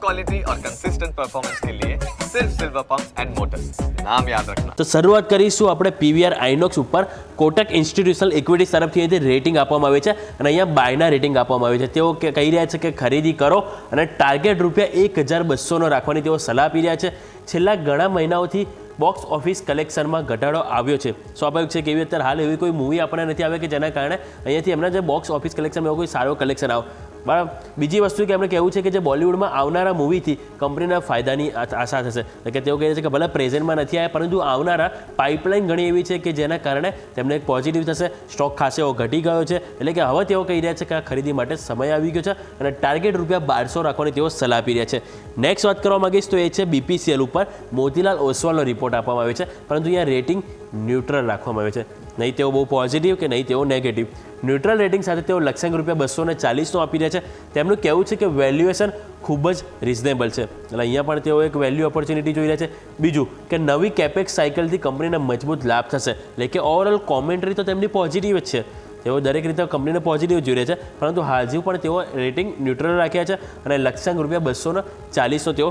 Quality और consistent performance के लिए सिर्फ सिल्वर पंप्स एंड मोटर्स, नाम याद रखना। તો શરૂઆત કરીશું આપણે પીવીઆર આઇનોક્સ ઉપર કોટક ઇન્સ્ટિટ્યુશનલ ઇક્વિટીઝ તરફથી અહીંથી રેટિંગ આપવામાં આવે છે અને અહીંયા બાયના રેટિંગ આપવામાં આવે છે. તેઓ કહી રહ્યા છે કે ખરીદી કરો અને ટાર્ગેટ ₹1,200 રાખવાની તેઓ સલાહ આપી રહ્યા છે. છેલ્લા ઘણા મહિનાઓથી બોક્સ ઓફિસ કલેક્શનમાં ઘટાડો આવ્યો છે. સ્વાભાવિક છે કે એવી અત્યારે હાલ એવી કોઈ મૂવી આપણને નથી આવે કે જેના કારણે અહીંયાથી એમના જે બોક્સ ઓફિસ કલેક્શનમાં એવો કોઈ સારો કલેક્શન આવે. બરાબર. બીજી વસ્તુ કે એમણે કહેવું છે કે જે બોલિવૂડમાં આવનારા મૂવીથી કંપનીના ફાયદાની આશા થશે. એટલે કે તેઓ કહે છે કે ભલે પ્રેઝન્ટમાં નથી આવ્યા પરંતુ આવનારા પાઇપલાઇન ઘણી એવી છે કે જેના કારણે તેમને એક પોઝિટિવ થશે. સ્ટોક ખાસો એવો ઘટી ગયો છે. એટલે કે હવે તેઓ કહી રહ્યા છે કે આ ખરીદી માટે સમય આવી ગયો છે અને ટાર્ગેટ ₹1,200 રાખવાની તેઓ સલાહ આપી રહ્યા છે. નેક્સ્ટ વાત કરવા માંગીશ તો એ છે BPCL ઉપર મોતીલાલ ઓસવાલનો રિપોર્ટ આપવામાં આવ્યો છે પરંતુ અહીંયા રેટિંગ ન્યુટ્રલ રાખવામાં આવ્યો છે. નહીં તેઓ બહુ પોઝિટિવ કે નહીં તેઓ નેગેટિવ. ન્યુટ્રલ રેટિંગ સાથે તેઓ લક્ષ્યાંક ₹240 આપી રહ્યા છે. તેમનું કહેવું છે કે વેલ્યુએશન ખૂબ જ રિઝનેબલ છે. એટલે અહીંયા પણ તેઓ એક વેલ્યુ ઓપોર્ચ્યુનિટી જોઈ રહ્યા છે. બીજું કે નવી કેપેક્સ સાયકલથી કંપનીને મજબૂત લાભ થશે. એટલે કે ઓવરઓલ કોમેન્ટરી તો તેમની પોઝિટિવ જ છે. તેઓ દરેક રીતે કંપનીને પોઝિટિવ જોઈ રહ્યા છે પરંતુ હજુ પણ તેઓ રેટિંગ ન્યુટ્રલ રાખ્યા છે અને લક્ષ્યાંક ₹240 તેઓ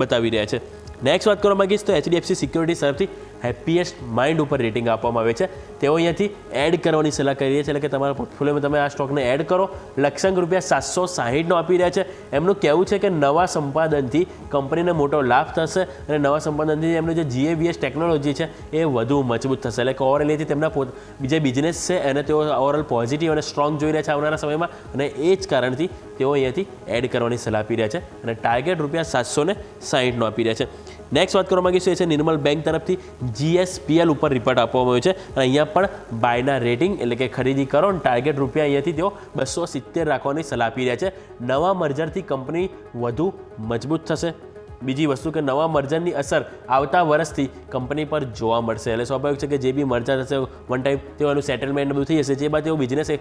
બતાવી રહ્યા છે. નેક્સ્ટ વાત કરવા માંગીશ તો HDFC સિક્યોરિટી તરફથી હેપીએસ્ટ માઇન્ડ ઉપર રેટિંગ આપવામાં આવે છે. તેઓ અહીંયાથી એડ કરવાની સલાહ કરી રહ્યા છે. એટલે કે તમારા પોર્ટફોલિયોમાં તમે આ સ્ટોકને એડ કરો. લક્ષ્યાંક ₹760 આપી રહ્યા છે. એમનું કહેવું છે કે નવા સંપાદનથી કંપનીને મોટો લાભ થશે અને નવા સંપાદનથી એમનું જે GAVS ટેકનોલોજી છે એ વધુ મજબૂત થશે. એટલે કે ઓવરઓલ એથી તેમના બીજા બિઝનેસ છે એને તેઓ ઓવરઓલ પોઝિટિવ અને સ્ટ્રોંગ જોઈ રહ્યા છે આવનારા સમયમાં અને એ જ કારણથી તેઓ અહીંયાથી એડ કરવાની સલાહ આપી રહ્યા છે અને ટાર્ગેટ ₹760 આપી રહ્યા છે. નેક્સ્ટ વાત કરવા માંગીશું એ છે નિર્મલ બેંક તરફથી GSPL ઉપર રિપોર્ટ આપવામાં આવ્યો છે અને અહીંયા પણ બાયના રેટિંગ એટલે કે ખરીદી કરો અને ટાર્ગેટ અહીંયાથી તેઓ 270 રાખવાની સલાહ આપી રહ્યા છે. નવા મર્જરથી કંપની વધુ મજબૂત થશે. બીજી વસ્તુ કે નવા મર્જરની અસર આવતા વર્ષથી કંપની પર જોવા મળશે. એટલે સ્વાભાવિક છે કે જે બી મર્જર થશે વન ટાઈમ તેઓનું સેટલમેન્ટ બધું થઈ જશે. જે બાદ તેઓ બિઝનેસ એક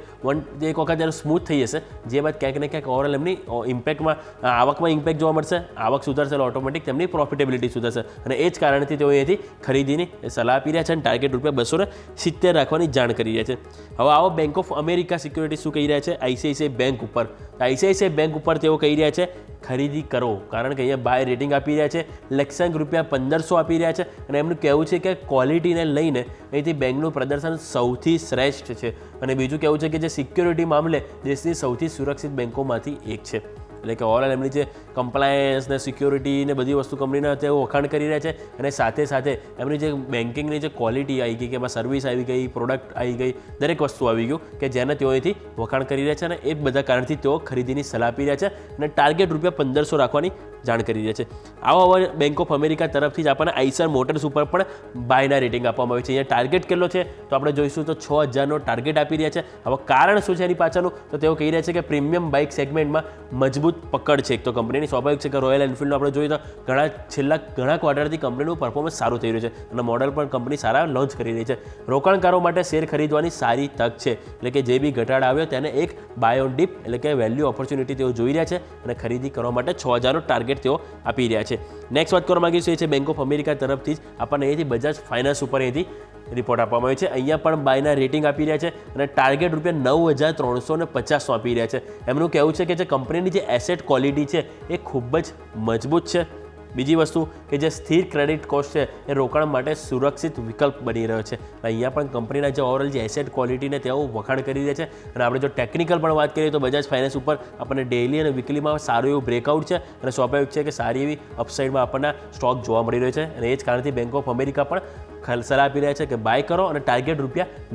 વખત તેનું સ્મૂથ થઈ જશે. જે બાદ ક્યાંક ને ક્યાંક ઓવરઓલ એમની ઇમ્પેક્ટમાં આવકમાં ઇમ્પેક્ટ જોવા મળશે. આવક સુધરશે એટલે ઓટોમેટિક તેમની પ્રોફિટેબિલિટી સુધરશે અને એ જ કારણથી તેઓ અહીંયાથી ખરીદીની સલાહ આપી રહ્યા છે અને ટાર્ગેટ ₹270 રાખવાની જાણ કરી રહ્યા છે. હવે આવો બેંક ઓફ અમેરિકા સિક્યોરિટી શું કહી રહ્યા છે ICICI બેંક ઉપર. ICICI બેંક ઉપર તેઓ કહી રહ્યા છે ખરીદી કરો કારણ કે અહીંયા બાય રેટિંગ આપી રહ્યા છે. લક્ષ્યાંક ₹1500 આપી રહ્યા છે અને એમનું કહેવું છે કે ક્વોલિટીને લઈને અહીંથી બેંકનું પ્રદર્શન સૌથી શ્રેષ્ઠ છે અને બીજું કહેવું છે કે જે સિક્યોરિટી મામલે દેશની સૌથી સુરક્ષિત બેંકોમાંથી એક છે. એટલે કે ઓવરઓલ એમની જે કમ્પ્લાયન્સ ને સિક્યોરિટી ને બધી વસ્તુ કંપનીના તેઓ વખાણ કરી રહ્યા છે અને સાથે સાથે એમની જે બેન્કિંગની જે ક્વોલિટી આવી ગઈ કે એમાં સર્વિસ આવી ગઈ, પ્રોડક્ટ આવી ગઈ, દરેક વસ્તુ આવી ગયું કે જેને તેઓ અહીંથી વખાણ કરી રહ્યા છે અને એ બધા કારણથી તેઓ ખરીદીની સલાહ આપી રહ્યા છે અને ટાર્ગેટ ₹1500 રાખવાની જાણ કરી રહ્યા છે. આવા બેંક ઓફ અમેરિકા તરફથી જ આપણને આઈસર મોટર્સ ઉપર પણ બાયના રેટિંગ આપવામાં આવે છે. અહીંયા ટાર્ગેટ કેટલો છે તો આપણે જોઈશું તો 6000નો ટાર્ગેટ આપી રહ્યા છે. હવે કારણ શું છે એની પાછળનું તો તેઓ કહી રહ્યા છે કે પ્રીમિયમ બાઇક સેગમેન્ટમાં મજબૂત પકડ છે એક તો કંપનીની. સ્વાભાવિક છે કે રોયલ એનફિલ્ડનું આપણે જોઈએ તો છેલ્લા ઘણા ક્વાર્ટરથી કંપનીનું પરફોર્મન્સ સારું થઈ રહ્યું છે અને મોડલ પણ કંપની સારા લોન્ચ કરી રહી છે. રોકાણકારો માટે શેર ખરીદવાની સારી તક છે. એટલે કે જે બી ઘટાડો આવ્યો તેને એક બાય ઓન ડીપ એટલે કે વેલ્યુ ઓપોર્ચ્યુનિટી તેઓ જોઈ રહ્યા છે અને ખરીદી કરવા માટે 6000નો ટાર્ગેટ તેઓ આપી રહ્યા છે. નેક્સ્ટ વાત કરવા માંગીશું એ છે બેંક ઓફ અમેરિકા તરફથી જ આપણને અહીંથી બજાજ ફાઇનાન્સ ઉપર અહીંથી રિપોર્ટ આપવામાં આવ્યો છે. અહીંયા પણ બાયના રેટિંગ આપી રહ્યા છે અને ટાર્ગેટ ₹9350 આપી રહ્યા છે. એમનું કહેવું છે કે જે કંપનીની જે એસેટ ક્વોલિટી છે એ ખૂબ જ મજબૂત છે. બીજી વસ્તુ કે જે સ્થિર ક્રેડિટ કોસ્ટ છે એ રોકાણ માટે સુરક્ષિત વિકલ્પ બની રહ્યો છે. અહીંયા પણ કંપનીના જે ઓવરઓલ જે એસેટ ક્વોલિટીને તેઓ વખાણ કરી રહ્યા છે અને આપણે જો ટેકનિકલ પણ વાત કરીએ તો બજાજ ફાઇનાન્સ ઉપર આપણને ડેઇલી અને વીકલીમાં સારું એવું બ્રેકઆઉટ છે અને સ્વાભાવિક છે કે સારી એવી અપસાઇડમાં આપણને સ્ટોક જોવા મળી રહ્યો છે અને એ જ કારણથી બેંક ઓફ અમેરિકા પણ સલાહ આપી રહ્યા છે કે બાય કરો અને ટાર્ગેટ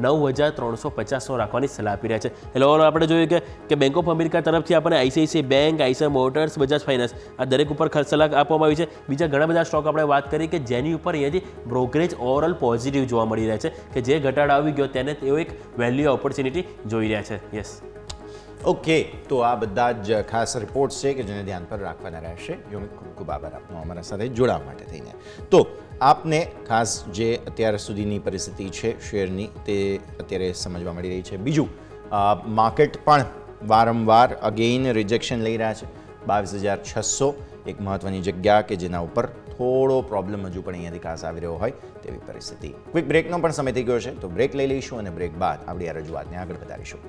₹9350 રાખવાની સલાહ આપી રહ્યા છે. એટલે ઓવરઓલ આપણે જોઈએ કે બેંક ઓફ અમેરિકા તરફથી આપણને ICICI bank, Eicher motors, Bajaj finance આ દરેક ઉપર સલાહ આપવામાં આવી છે. બીજા ઘણા બધા સ્ટોક આપણે વાત કરી કે જેની ઉપર અહીંયાથી બ્રોકરેજ ઓવરઓલ પોઝિટિવ જોવા મળી રહ્યા છે કે જે ઘટાડો આવી ગયો તેને તેઓ એક વેલ્યુ ઓપોર્ચ્યુનિટી જોઈ રહ્યા છે. યસ ઓકે, તો આ બધા જ ખાસ રિપોર્ટ્સ છે કે જેને ધ્યાન પર રાખવાના રહેશે. યોમિત, ખૂબ ખૂબ આભાર આપનો અમારા સાથે જોડાવા માટે થઈને. તો આપને ખાસ જે અત્યાર સુધીની પરિસ્થિતિ છે શેરની તે અત્યારે સમજવા મળી રહી છે. બીજું, માર્કેટ પણ વારંવાર અગેઇન રિજેક્શન લઈ રહ્યા છે. 22,600 એક મહત્વની જગ્યા કે જેના ઉપર થોડો પ્રોબ્લેમ હજુ પણ અહીંયાથી ખાસ આવી રહ્યો હોય તેવી પરિસ્થિતિ. ક્વિક બ્રેકનો પણ સમય થઈ ગયો છે તો બ્રેક લઈ લઈશું અને બ્રેક બાદ આપણી આ રજૂઆતને આગળ વધારીશું.